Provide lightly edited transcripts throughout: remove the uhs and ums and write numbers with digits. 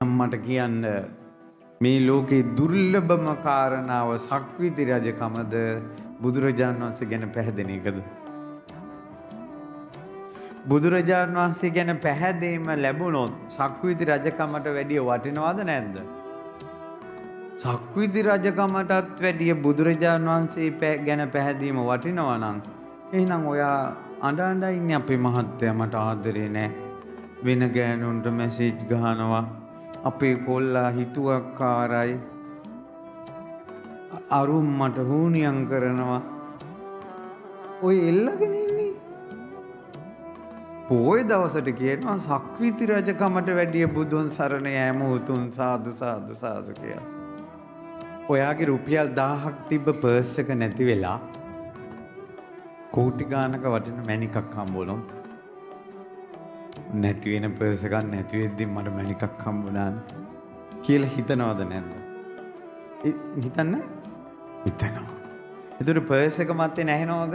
මට කියන්න මේ ලෝකේ දුර්ලභම කාරණාව සක්විති රජකමද බුදුරජාණන් වහන්සේ ගැන පැහැදෙන එකද? බුදුරජාණන් වහන්සේ ගැන පැහැදීම ලැබුණොත් සක්විති රජකමට වැඩිය වටිනවද නැද්ද? සක්විති රජකමටත් වැඩිය බුදුරජාණන් වහන්සේ ගැන පැහැදීම වටිනවා නම් එහෙනම් ඔයා අඬ ඉන්නේ අපේ මහත්තයා මට ආදරේ නැහැ. වෙන ගෑනුන්ට මැසේජ් ගහනවා. අපේ කොල්ලා හිතුවක්කාරයි. අරුම් මට හුනියම් කරනවා. ඔය එල්ලගෙන ඉන්නේ. පොයේ දවසට කියනවා සක්විති රජකමට වැඩිය බුදුන් සරණ යෑම උතුම් සාදු සාදු සාදු කියලා. ඔයාගේ රුපියල් 1000ක් තිබ්බ පර්ස් එක නැති වෙලා කෝටි ගානක වටින මැණිකක් හම්බුනොත් නැති වෙන පර්ස් එකක් නැති වෙද්දි මට මැණිකක් හම්බුණා කියලා හිතනවද නැද්ද? හිතන්න හිතනවා. ඒතර පර්ස් එක මැත්තේ නැහෙනවද?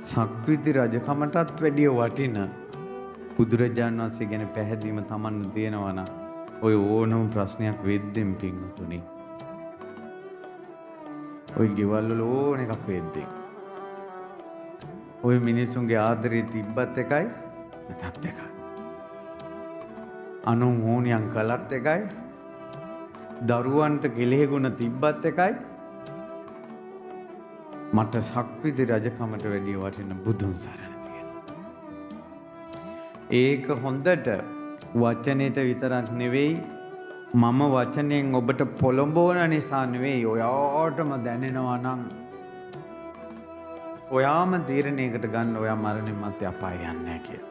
සක්විති රජකමටත් වැඩිය වටින බුදුරජාණන් වහන්සේ ගැන පැහැදීම Taman තියෙනවා නම් ඔය ඕනම ප්‍රශ්නයක් වෙද්දෙන් පින්නතුනේ. ඔය ගෙවල් වල ඕන එකක් වෙද්දෙන්. ඔය මිනිස්සුන්ගේ ආදරේ තිබ්බත් එකයි නැතත් එකයි. අනුන් ඕනියම් කළත් එකයි. දරුවන්ට කෙලෙහිගුණ තිබ්බත් එකයි. මට සක්විති රජකමට වැඩිය වටින බුදුන් සරණ තියෙනවා. ඒක හොඳට වචනෙට විතරක් නෙවෙයි මම වචනෙන් ඔබට පොළඹවන නිසා නෙවෙයි ඔයාටම දැනෙනවා නම් ඔයාම තීරණයකට ගන්න ඔයා මරණින් මත්තේ අපාය යන්නේ නැහැ කියලා.